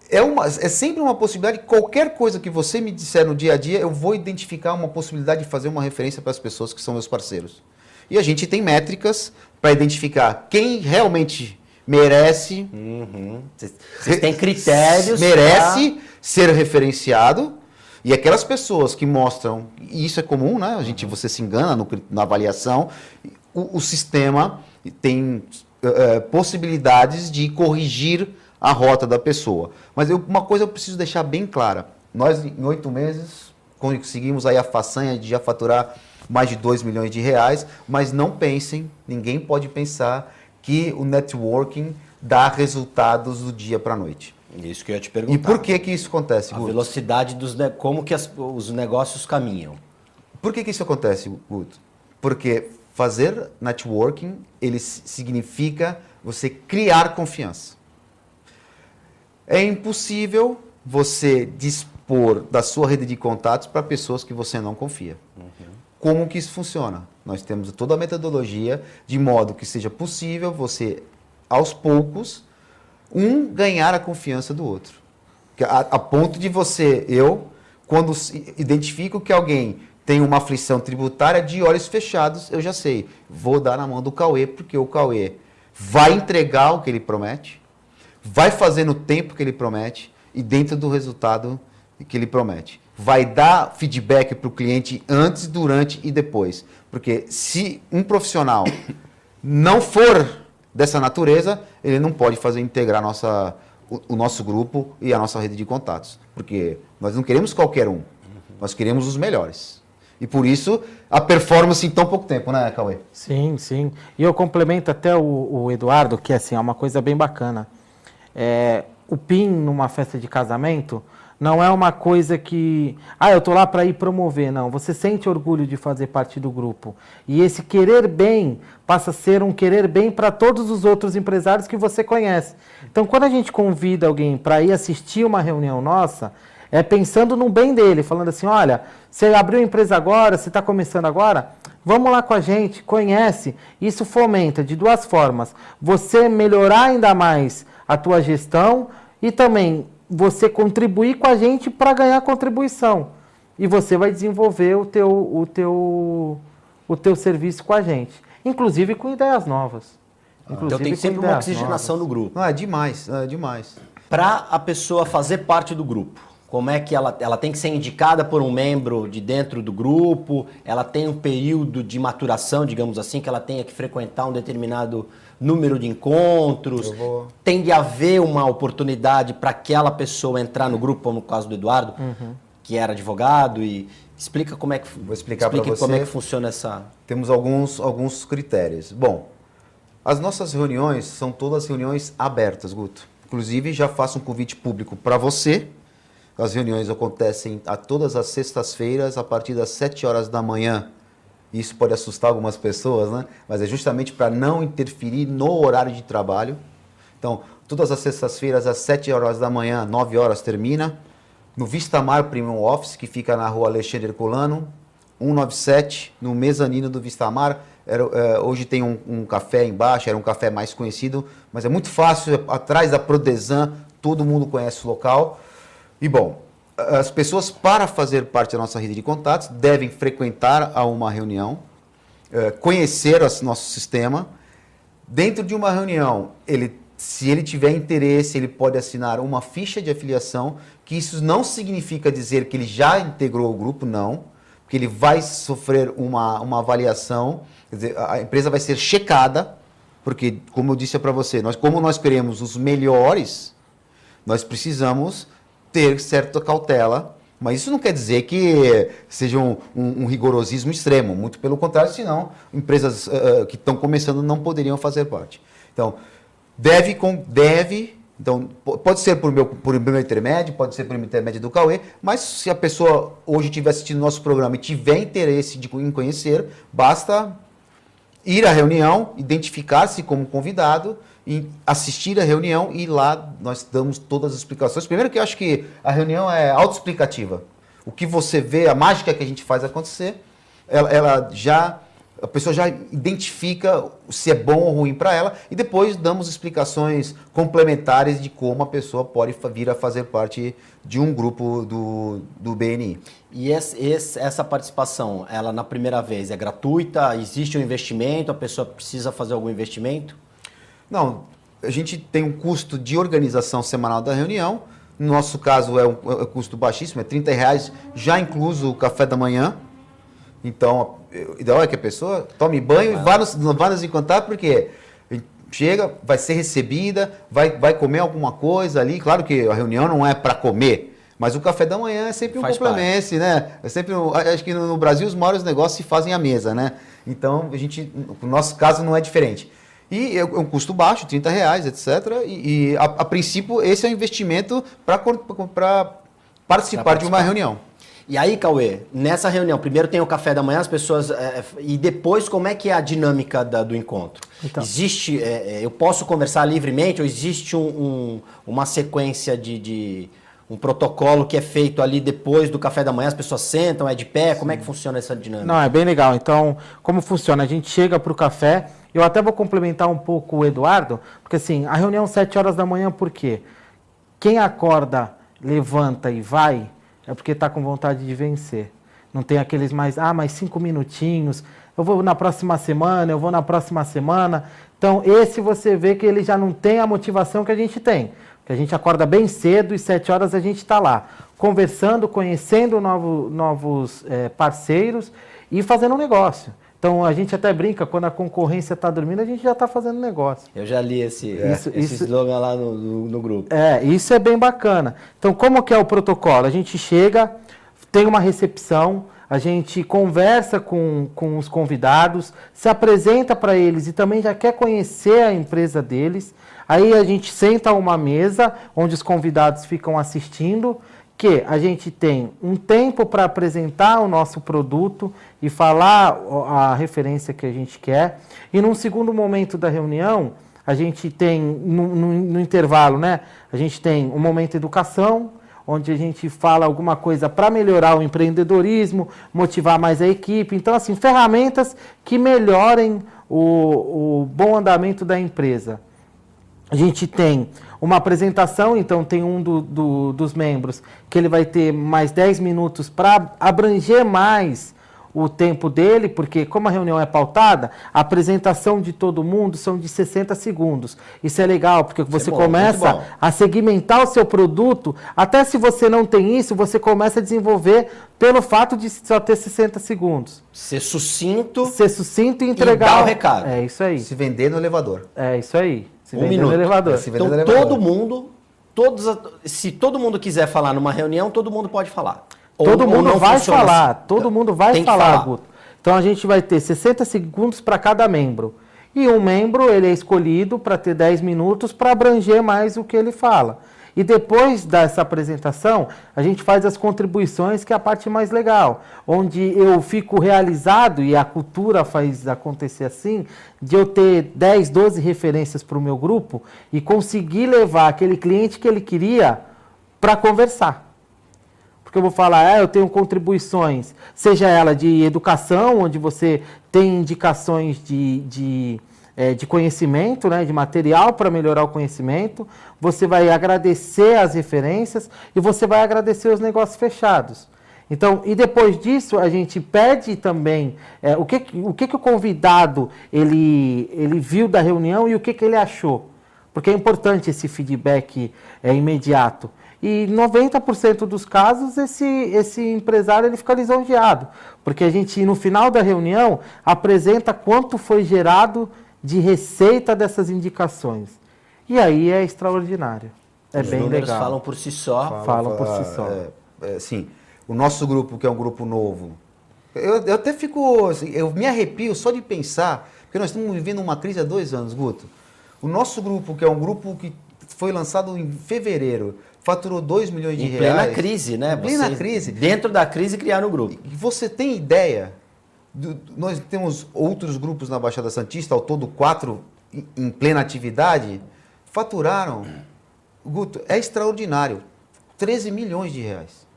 é sempre uma possibilidade, qualquer coisa que você me disser no dia a dia, eu vou identificar uma possibilidade de fazer uma referência para as pessoas que são meus parceiros. E a gente tem métricas para identificar quem realmente merece. Vocês têm critérios. Merece ser referenciado. E aquelas pessoas que mostram, e isso é comum, né? Você se engana na avaliação, o sistema tem possibilidades de corrigir a rota da pessoa. Mas uma coisa eu preciso deixar bem clara. Nós, em 8 meses, conseguimos aí a façanha de já faturar mais de 2 milhões de reais, mas não pensem, ninguém pode pensar que o networking dá resultados do dia para a noite. Isso que eu ia te perguntar. E por que isso acontece, Guto? A velocidade como que os negócios caminham. Por que isso acontece, Guto? Porque fazer networking, ele significa você criar confiança. É impossível você dispor da sua rede de contatos para pessoas que você não confia. Como que isso funciona? Nós temos toda a metodologia de modo que seja possível você, aos poucos, ganhar a confiança do outro. A ponto de quando identifico que alguém tem uma aflição tributária, de olhos fechados, eu já sei, vou dar na mão do Cauê, porque o Cauê vai entregar o que ele promete, vai fazer no tempo que ele promete e dentro do resultado que ele promete. Vai dar feedback para o cliente antes, durante e depois. Porque se um profissional não for dessa natureza, ele não pode integrar o nosso grupo e a nossa rede de contatos. Porque nós não queremos qualquer um, nós queremos os melhores. E por isso, a performance em tão pouco tempo, né, Cauê? Sim, sim. E eu complemento até o Eduardo, que assim, é uma coisa bem bacana. O PIN numa festa de casamento não é uma coisa que... eu tô lá para ir promover. Não, você sente orgulho de fazer parte do grupo. E esse querer bem passa a ser um querer bem para todos os outros empresários que você conhece. Então, quando a gente convida alguém para ir assistir uma reunião nossa, é pensando no bem dele, falando assim, olha, você abriu a empresa agora, você está começando agora, vamos lá com a gente, conhece. Isso fomenta de duas formas. Você melhorar ainda mais a tua gestão e também você contribuir com a gente para ganhar contribuição. E você vai desenvolver o teu serviço com a gente. Inclusive com ideias novas. Então tem sempre uma oxigenação no grupo. Não, é demais, é demais. Para a pessoa fazer parte do grupo, como é que ela tem que ser indicada por um membro de dentro do grupo? Ela tem um período de maturação, digamos assim, que ela tenha que frequentar um determinado número de encontros? Tem de haver uma oportunidade para aquela pessoa entrar no grupo, como no caso do Eduardo, que era advogado, e explica como é que, Vou explicar para você. Como é que funciona essa... Temos alguns critérios. Bom, as nossas reuniões são todas reuniões abertas, Guto. Inclusive, já faço um convite público para você. As reuniões acontecem a todas as sextas-feiras, a partir das 7 horas da manhã. Isso pode assustar algumas pessoas, né? Mas é justamente para não interferir no horário de trabalho. Então, todas as sextas-feiras, às 7 horas da manhã, 9 horas termina. No Vistamar Premium Office, que fica na rua Alexandre Herculano, 197, no mezanino do Vistamar. Hoje tem um café embaixo, era um café mais conhecido, mas é muito fácil, atrás da Prodesan, todo mundo conhece o local. E bom, as pessoas, para fazer parte da nossa rede de contatos, devem frequentar a uma reunião, conhecer o nosso sistema. Dentro de uma reunião, se ele tiver interesse, ele pode assinar uma ficha de afiliação, que isso não significa dizer que ele já integrou o grupo, não, porque ele vai sofrer uma avaliação, quer dizer, a empresa vai ser checada, porque, como eu disse para você, como nós queremos os melhores, nós precisamos ter certa cautela, mas isso não quer dizer que seja um rigorosismo extremo, muito pelo contrário, senão empresas que estão começando não poderiam fazer parte. Então, então pode ser por meu intermédio, pode ser por intermédio do Cauê, mas se a pessoa hoje estiver assistindo nosso programa e tiver interesse em conhecer, basta ir à reunião, identificar-se como convidado, e assistir a reunião, e lá nós damos todas as explicações. Primeiro que eu acho que a reunião é autoexplicativa. O que você vê, a mágica que a gente faz acontecer, a pessoa já identifica se é bom ou ruim para ela, e depois damos explicações complementares de como a pessoa pode vir a fazer parte de um grupo do BNI. E essa participação, ela na primeira vez é gratuita? Existe um investimento? A pessoa precisa fazer algum investimento? Não, a gente tem um custo de organização semanal da reunião. No nosso caso é um custo baixíssimo, é R$30, já incluso o café da manhã. Então, o ideal é que a pessoa tome banho e vá nos encontrar, porque chega, vai ser recebida, vai comer alguma coisa ali. Claro que a reunião não é para comer, mas o café da manhã é sempre um complemento, né? Acho que no Brasil os maiores negócios se fazem à mesa, né? Então, no nosso caso não é diferente. E é um custo baixo, R$30, etc. E a princípio, esse é um investimento para participar de uma reunião. E aí, Cauê, nessa reunião, primeiro tem o café da manhã, as pessoas... e depois, como é que é a dinâmica do encontro? Então. Existe... eu posso conversar livremente ou existe uma sequência de um protocolo que é feito ali depois do café da manhã, as pessoas sentam, é de pé? Como é que funciona essa dinâmica? Não, é bem legal. Então, como funciona? A gente chega para o café, eu até vou complementar um pouco o Eduardo, porque assim, a reunião 7 horas da manhã, por quê? Quem acorda, levanta e vai, é porque está com vontade de vencer. Não tem aqueles mais 5 minutinhos, eu vou na próxima semana, Então, esse você vê que ele já não tem a motivação que a gente tem. Porque a gente acorda bem cedo e 7 horas a gente está lá, conversando, conhecendo novos parceiros e fazendo um negócio. Então, a gente até brinca, quando a concorrência está dormindo, a gente já está fazendo negócio. Eu já li esse slogan lá no grupo. Isso é bem bacana. Então, como que é o protocolo? A gente chega, tem uma recepção, a gente conversa com os convidados, se apresenta para eles e também já quer conhecer a empresa deles. Aí a gente senta a uma mesa onde os convidados ficam assistindo, que a gente tem um tempo para apresentar o nosso produto e falar a referência que a gente quer. E num segundo momento da reunião, a gente tem, no intervalo, né? A gente tem um momento de educação, onde a gente fala alguma coisa para melhorar o empreendedorismo, motivar mais a equipe. Então, assim, ferramentas que melhorem o bom andamento da empresa. A gente tem uma apresentação, então tem um dos membros que ele vai ter mais 10 minutos para abranger mais o tempo dele, porque como a reunião é pautada, a apresentação de todo mundo são de 60 segundos. Isso é legal, porque você começa a segmentar o seu produto, até se você não tem isso, você começa a desenvolver pelo fato de só ter 60 segundos. Ser sucinto e entregar e dar o recado. É isso aí. Se vender no elevador. É isso aí. Se Um vender minuto. no elevador. Se vender Então, no elevador. todo mundo, se todo mundo quiser falar numa reunião, todo mundo pode falar. Todo Ou mundo não vai funciona falar, assim. todo mundo vai Tem que falar, falar. Guto. Então a gente vai ter 60 segundos para cada membro. E um membro, ele é escolhido para ter 10 minutos para abranger mais o que ele fala. E depois dessa apresentação, a gente faz as contribuições, que é a parte mais legal, onde eu fico realizado, e a cultura faz acontecer assim, de eu ter 10, 12 referências para o meu grupo e conseguir levar aquele cliente que ele queria para conversar. Porque eu vou falar, eu tenho contribuições, seja ela de educação, onde você tem indicações de conhecimento, né, de material para melhorar o conhecimento, você vai agradecer as referências e você vai agradecer os negócios fechados. Então, e depois disso, a gente pede também o que o convidado ele viu da reunião e o que ele achou. Porque é importante esse feedback imediato. E 90% dos casos, esse empresário ele fica lisonjeado. Porque a gente, no final da reunião, apresenta quanto foi gerado de receita dessas indicações. E aí é extraordinário. É Os bem números legal. falam por si só. Falam por si só. Sim, o nosso grupo, que é um grupo novo, eu até fico, assim, eu me arrepio só de pensar, porque nós estamos vivendo uma crise há 2 anos, Guto. O nosso grupo, que é um grupo que foi lançado em fevereiro, faturou 2 milhões de Em reais. plena crise, né? Em plena Vocês, crise. Dentro da crise, criaram o grupo. E você tem ideia? Nós temos outros grupos na Baixada Santista, ao todo 4 em plena atividade, faturaram, Guto, é extraordinário, 13 milhões de reais.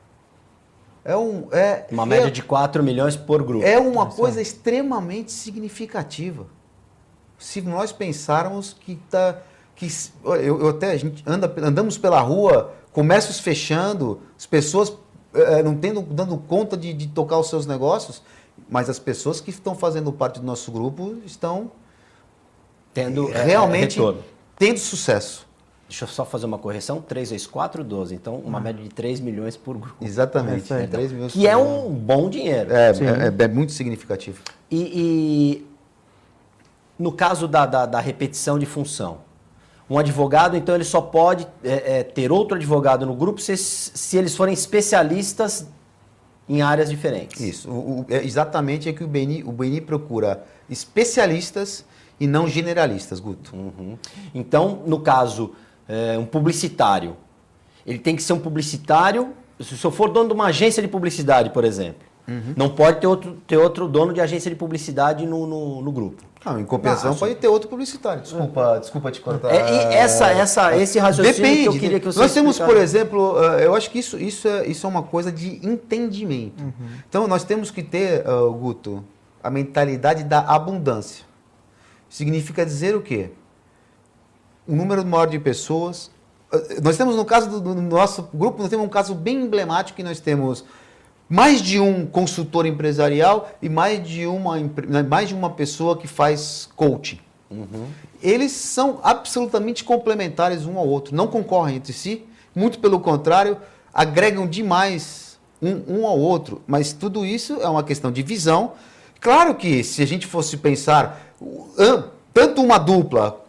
Uma média de 4 milhões por grupo. É uma coisa extremamente significativa. Se nós pensarmos a gente andamos pela rua, comércios fechando, as pessoas não dando conta de tocar os seus negócios, mas as pessoas que estão fazendo parte do nosso grupo estão tendo realmente retorno. tendo sucesso. Deixa eu só fazer uma correção. 3 vezes 4, 12. Então, uma média de 3 milhões por grupo. Exatamente. É isso aí. 3 milhões Que é um bom dinheiro. é muito significativo. E no caso da repetição de função, um advogado, então, ele só pode ter outro advogado no grupo se eles forem especialistas em áreas diferentes. Isso. Exatamente é que o BNI procura especialistas e não generalistas, Guto. Uhum. Então, no caso, um publicitário, ele tem que ser um publicitário. Se eu for dono de uma agência de publicidade, por exemplo, não pode ter outro dono de agência de publicidade no grupo. Não, em compensação pode ter outro publicitário. Desculpa te cortar. Esse raciocínio Depende. que eu queria que você Nós temos, explicasse. por exemplo, eu acho que isso é uma coisa de entendimento. Então, nós temos que ter, Guto, a mentalidade da abundância. Significa dizer o quê? Um número maior de pessoas. Nós temos, no caso do nosso grupo, nós temos um caso bem emblemático que nós temos mais de um consultor empresarial e mais de uma pessoa que faz coaching. Eles são absolutamente complementares um ao outro, não concorrem entre si, muito pelo contrário, agregam demais um ao outro. Mas tudo isso é uma questão de visão. Claro que se a gente fosse pensar, tanto uma dupla,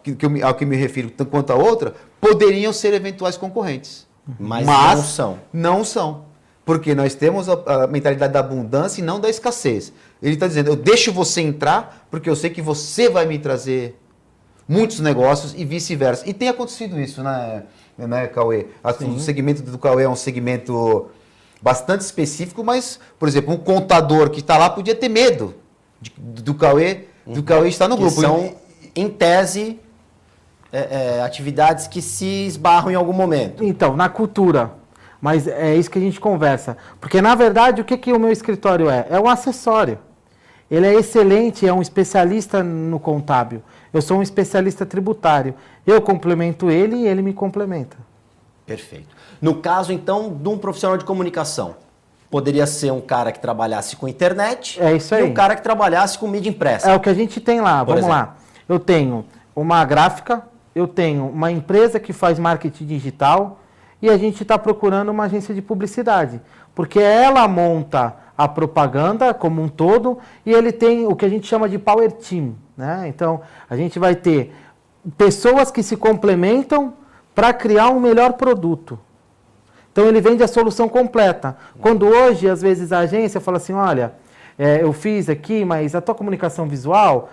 ao que me refiro, quanto a outra, poderiam ser eventuais concorrentes. Mas não são. Não são. Porque nós temos a mentalidade da abundância e não da escassez. Ele está dizendo, eu deixo você entrar porque eu sei que você vai me trazer muitos negócios e vice-versa. E tem acontecido isso, né, Cauê? O segmento do Cauê é um segmento bastante específico, mas, por exemplo, um contador que está lá podia ter medo do Cauê estar no grupo. Que são, em tese, atividades que se esbarram em algum momento. Então, na cultura. Mas é isso que a gente conversa. Porque, na verdade, o que o meu escritório é? É um acessório. Ele é excelente, é um especialista no contábil. Eu sou um especialista tributário. Eu complemento ele e ele me complementa. Perfeito. No caso, então, de um profissional de comunicação, poderia ser um cara que trabalhasse com internet e um cara que trabalhasse com mídia impressa. É o que a gente tem lá. Vamos lá. Eu tenho uma gráfica, eu tenho uma empresa que faz marketing digital e a gente está procurando uma agência de publicidade. Porque ela monta a propaganda como um todo e ele tem o que a gente chama de Power Team, né? Então, a gente vai ter pessoas que se complementam para criar um melhor produto. Então, ele vende a solução completa. Quando hoje, às vezes, a agência fala assim, olha, eu fiz aqui, mas a tua comunicação visual,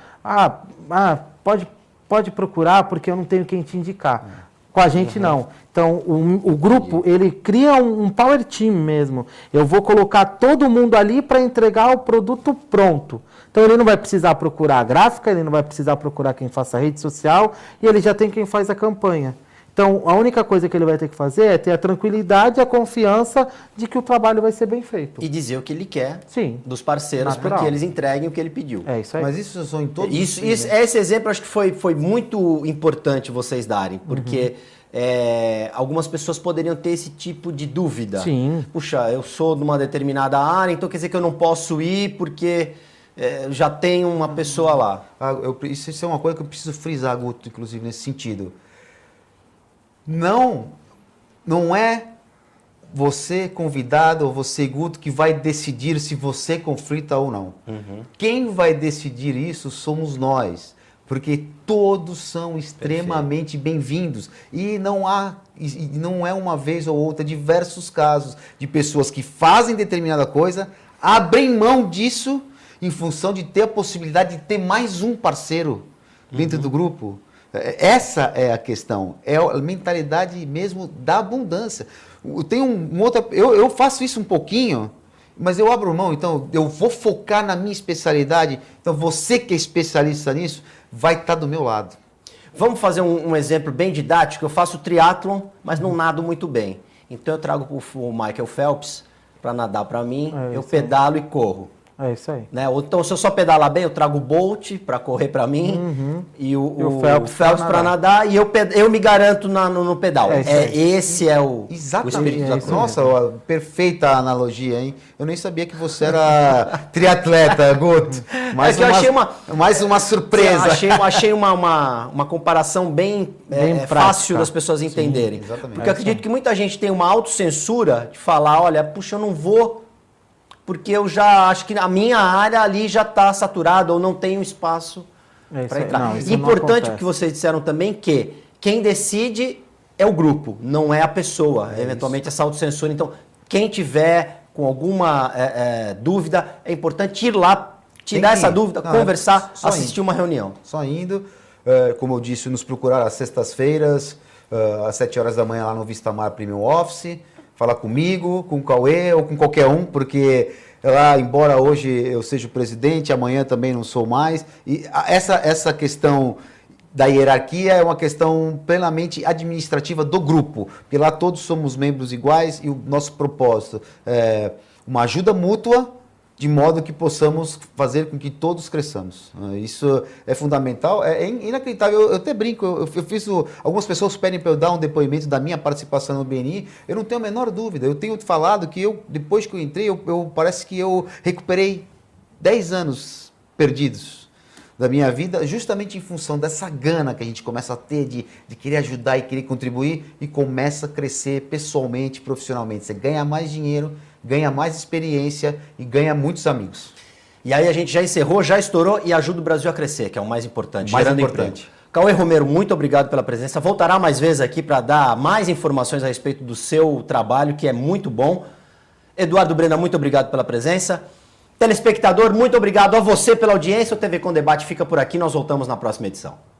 pode procurar porque eu não tenho quem te indicar. Com a gente, não. Então, o grupo, ele cria um power team mesmo. Eu vou colocar todo mundo ali para entregar o produto pronto. Então, ele não vai precisar procurar a gráfica, ele não vai precisar procurar quem faça a rede social, e ele já tem quem faz a campanha. Então, a única coisa que ele vai ter que fazer é ter a tranquilidade e a confiança de que o trabalho vai ser bem feito. E dizer o que ele quer dos parceiros Natural. para que eles entreguem o que ele pediu. É isso aí. Mas isso são em todos esse exemplo acho que foi muito importante vocês darem, porque algumas pessoas poderiam ter esse tipo de dúvida. Sim. Puxa, eu sou de uma determinada área, então quer dizer que eu não posso ir porque já tem uma pessoa lá. Isso é uma coisa que eu preciso frisar, Guto, inclusive, nesse sentido. Não é você, convidado, ou você, Guto, que vai decidir se você conflita ou não. Quem vai decidir isso somos nós, porque todos são extremamente bem-vindos. E não é uma vez ou outra, diversos casos de pessoas que fazem determinada coisa, abrem mão disso em função de ter a possibilidade de ter mais um parceiro dentro do grupo. Essa é a questão, é a mentalidade mesmo da abundância. Tem eu faço isso um pouquinho, mas eu abro mão, então eu vou focar na minha especialidade. Então você que é especialista nisso, vai estar do meu lado. Vamos fazer um exemplo bem didático. Eu faço triatlon, mas não nado muito bem. Então eu trago o Michael Phelps para nadar para mim, eu pedalo e corro. É isso aí. Né? Ou então, se eu só pedalar bem, eu trago o Bolt para correr para mim e o Phelps para nadar e eu me garanto no pedal. Esse é o espírito da coisa. Nossa, perfeita analogia, hein? Eu nem sabia que você era triatleta, Guto. Mais uma surpresa. Achei uma comparação bem fácil das pessoas entenderem. Sim, exatamente. Porque eu acredito que muita gente tem uma autocensura de falar, olha, puxa, eu não vou porque eu já acho que a minha área ali já está saturada ou não tenho espaço para entrar. Não, importante o que vocês disseram também, que quem decide é o grupo, não é a pessoa, eventualmente essa autocensura. Então, quem tiver com alguma dúvida, é importante ir lá, tirar essa dúvida, conversar, assistir uma reunião. Só indo, como eu disse, nos procurar às sextas-feiras, às 7 horas da manhã lá no Vistamar Premium Office, falar comigo, com o Cauê ou com qualquer um, porque lá, embora hoje eu seja o presidente, amanhã também não sou mais. E essa questão da hierarquia é uma questão plenamente administrativa do grupo, porque lá todos somos membros iguais e o nosso propósito é uma ajuda mútua, de modo que possamos fazer com que todos cresçamos. Isso é fundamental, é inacreditável. Eu até brinco, eu fiz algumas pessoas pedem para eu dar um depoimento da minha participação no BNI, eu não tenho a menor dúvida. Eu tenho falado que depois que eu entrei, parece que eu recuperei 10 anos perdidos da minha vida, justamente em função dessa gana que a gente começa a ter de querer ajudar e querer contribuir e começa a crescer pessoalmente, profissionalmente. Você ganha mais dinheiro, ganha mais experiência e ganha muitos amigos. E aí a gente já encerrou, já estourou e ajuda o Brasil a crescer, que é o mais importante. Mais importante. Cauê Romero, muito obrigado pela presença. Voltará mais vezes aqui para dar mais informações a respeito do seu trabalho, que é muito bom. Eduardo Brena, muito obrigado pela presença. Telespectador, muito obrigado a você pela audiência. O TV Com Debate fica por aqui. Nós voltamos na próxima edição.